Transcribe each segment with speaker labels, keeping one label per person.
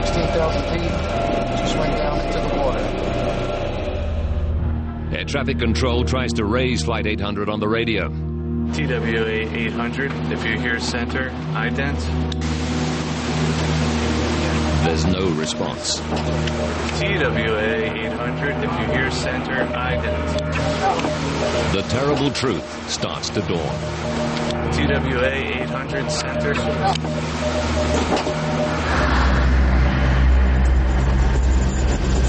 Speaker 1: 16,000 feet, just went down into the water.
Speaker 2: Air traffic control tries to raise Flight 800 on the radio.
Speaker 3: TWA 800, if you hear center, ident.
Speaker 2: There's no response.
Speaker 3: TWA 800, if you hear center, ident.
Speaker 2: The terrible truth starts to dawn.
Speaker 3: TWA 800, center.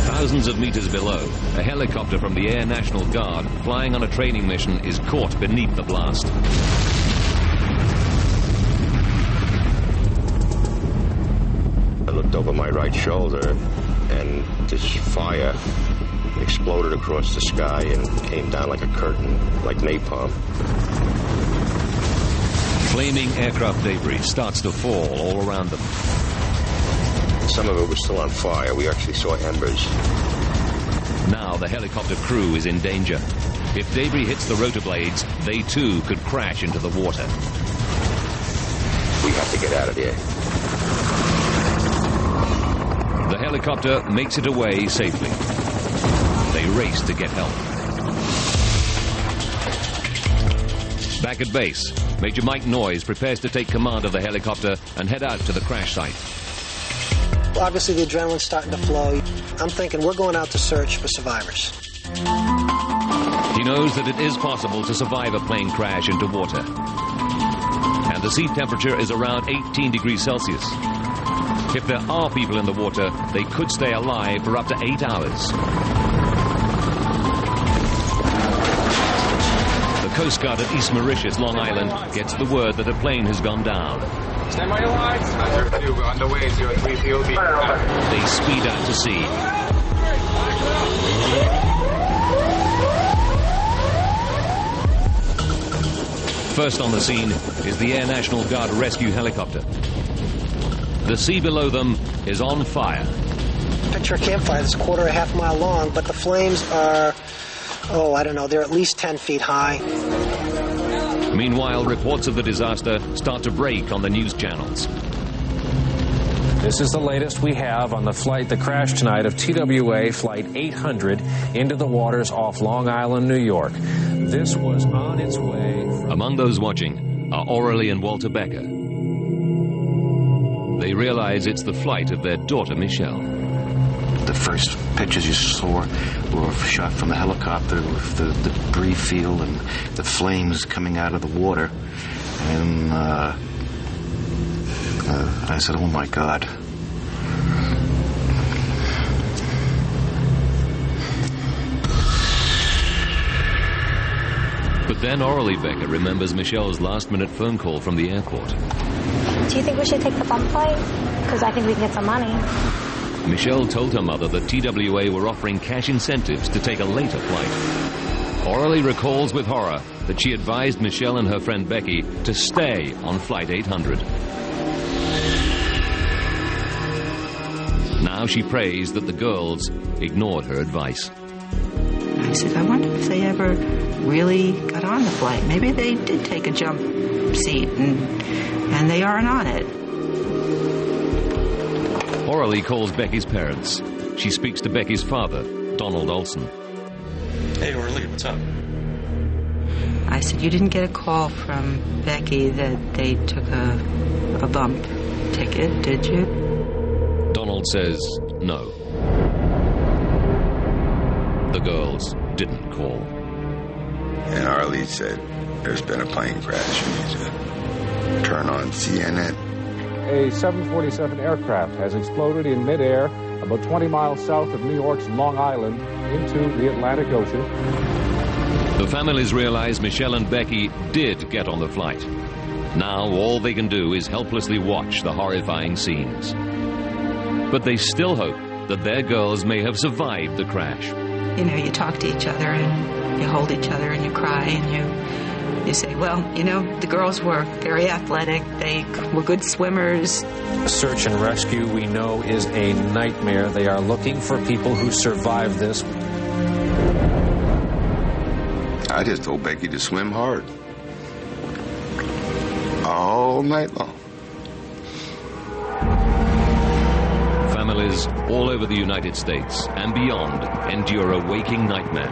Speaker 2: Thousands of meters below, a helicopter from the Air National Guard flying on a training mission is caught beneath the blast.
Speaker 4: I looked over my right shoulder, and this fire exploded across the sky and came down like a curtain, like napalm.
Speaker 2: Flaming aircraft debris starts to fall all around them.
Speaker 4: Some of it was still on fire. We actually saw embers.
Speaker 2: Now the helicopter crew is in danger. If debris hits the rotor blades, they too could crash into the water.
Speaker 4: We have to get out of there.
Speaker 2: The helicopter makes it away safely. They race to get help. Back at base, Major Mike Noyes prepares to take command of the helicopter and head out to the crash site.
Speaker 5: Obviously, the adrenaline's starting to flow. I'm thinking we're going out to search for survivors.
Speaker 2: He knows that it is possible to survive a plane crash into water. And the sea temperature is around 18 degrees Celsius. If there are people in the water, they could stay alive for up to 8 hours. The Coast Guard at East Mauritius, Long Island, gets the word that a plane has gone down.
Speaker 6: Stand by your lines. 02, we're on the way, 03 POV.
Speaker 2: They speed out to sea. First on the scene is the Air National Guard rescue helicopter. The sea below them is on fire.
Speaker 5: Picture a campfire that's a quarter or a half mile long, but the flames are, I don't know, they're at least 10 feet high.
Speaker 2: Meanwhile, reports of the disaster start to break on the news channels.
Speaker 7: This is the latest we have on the crash tonight of TWA Flight 800 into the waters off Long Island, New York. This was on its way.
Speaker 2: Among those watching are Aurelie and Walter Becker. They realize it's the flight of their daughter, Michelle.
Speaker 8: The first pictures you saw were shot from the helicopter with the debris field and the flames coming out of the water. And I said, oh my God.
Speaker 2: But then Aurelie Becker remembers Michelle's last-minute phone call from the airport.
Speaker 9: Do you think we should take the bump flight? Because I think we can get some money.
Speaker 2: Michelle told her mother that TWA were offering cash incentives to take a later flight. Aurelie recalls with horror that she advised Michelle and her friend Becky to stay on Flight 800. Now she prays that the girls ignored her advice.
Speaker 10: I said, I wonder if they ever really got on the flight. Maybe they did take a jump seat and they aren't on it.
Speaker 2: Aurelie calls Becky's parents. She speaks to Becky's father, Donald Olson.
Speaker 11: Hey, Aurelie, what's up?
Speaker 10: I said, you didn't get a call from Becky that they took a bump ticket, did you?
Speaker 2: Donald says no. The girls didn't call.
Speaker 12: And Arlie said, there's been a plane crash. You need to turn on CNN.
Speaker 7: A 747 aircraft has exploded in midair about 20 miles south of New York's Long Island into the Atlantic Ocean.
Speaker 2: The families realize Michelle and Becky did get on the flight. Now all they can do is helplessly watch the horrifying scenes. But they still hope that their girls may have survived the crash.
Speaker 10: You know, you talk to each other and you hold each other and you cry and you say, well, you know, the girls were very athletic. They were good swimmers.
Speaker 7: Search and rescue, we know, is a nightmare. They are looking for people who survived this.
Speaker 12: I just told Becky to swim hard. All night long.
Speaker 2: families all over the United States and beyond endure a waking nightmare.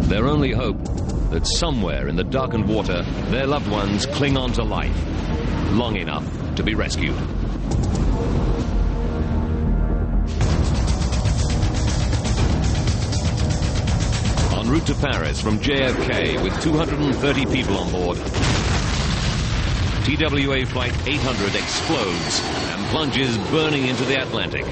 Speaker 2: Their only hope that somewhere in the darkened water, their loved ones cling on to life, long enough to be rescued. En route to Paris from JFK with 230 people on board, TWA Flight 800 explodes and plunges burning into the Atlantic.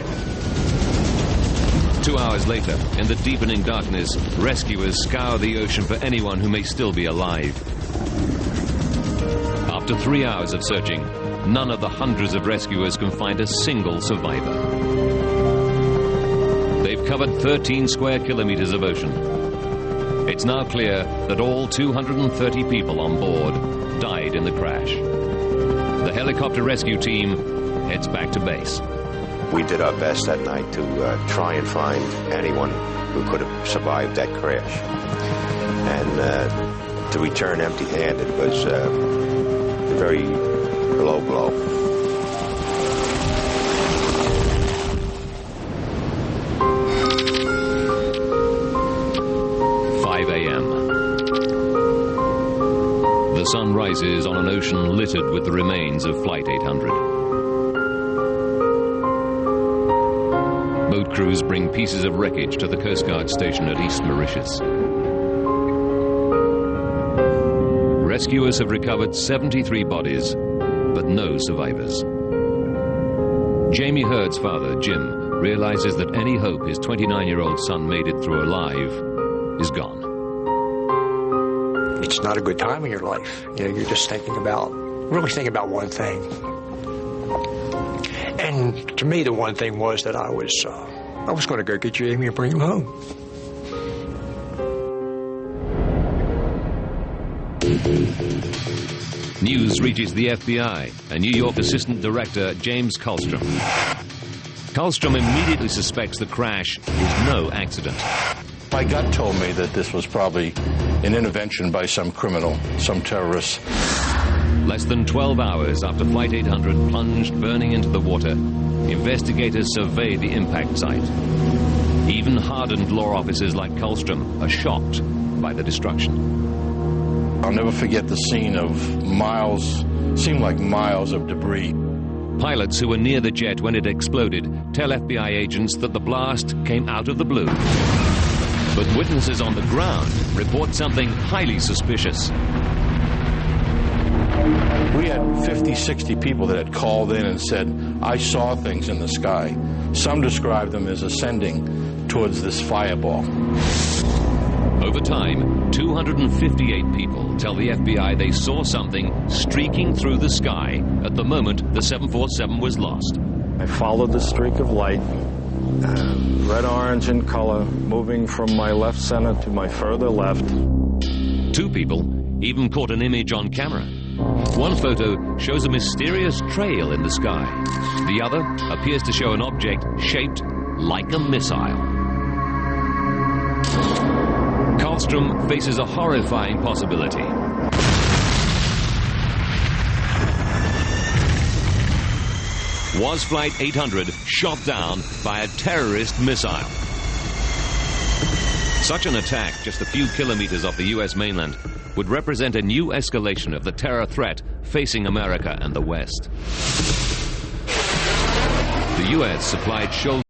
Speaker 2: 2 hours later, in the deepening darkness, rescuers scour the ocean for anyone who may still be alive. After 3 hours of searching, none of the hundreds of rescuers can find a single survivor. They've covered 13 square kilometers of ocean. It's now clear that all 230 people on board died in the crash. The helicopter rescue team heads back to base.
Speaker 4: We did our best that night to try and find anyone who could have survived that crash. And to return empty-handed was a very low blow. The sun rises on an ocean littered with the remains of Flight 800. Boat crews bring pieces of wreckage to the Coast Guard station at East Mauritius. Rescuers have recovered 73 bodies, but no survivors. Jamie Hurd's father, Jim, realizes that any hope his 29-year-old son made it through alive is gone.
Speaker 13: It's not a good time in your life. You know, you're just really thinking about one thing. And to me, the one thing was that I was going to go get Jamie and bring him home.
Speaker 2: News reaches the FBI and New York Assistant Director James Kallstrom. Kallstrom immediately suspects the crash is no accident.
Speaker 14: My gut told me that this was probably an intervention by some criminal, some terrorist.
Speaker 2: Less than 12 hours after Flight 800 plunged burning into the water, investigators survey the impact site. Even hardened law officers like Kallstrom are shocked by the destruction.
Speaker 14: I'll never forget the scene of miles, seemed like miles of debris.
Speaker 2: Pilots who were near the jet when it exploded tell FBI agents that the blast came out of the blue. But witnesses on the ground report something highly suspicious.
Speaker 14: We had 50, 60 people that had called in and said, I saw things in the sky. Some described them as ascending towards this fireball.
Speaker 2: Over time, 258 people tell the FBI they saw something streaking through the sky at the moment the 747 was lost.
Speaker 15: I followed the streak of light, red-orange in color, moving from my left center to my further left.
Speaker 2: 2 people even caught an image on camera. One photo shows a mysterious trail in the sky. The other appears to show an object shaped like a missile. Kallstrom faces a horrifying possibility. Was Flight 800 shot down by a terrorist missile? Such an attack just a few kilometers off the U.S. mainland would represent a new escalation of the terror threat facing America and the West. The U.S. supplied shoulder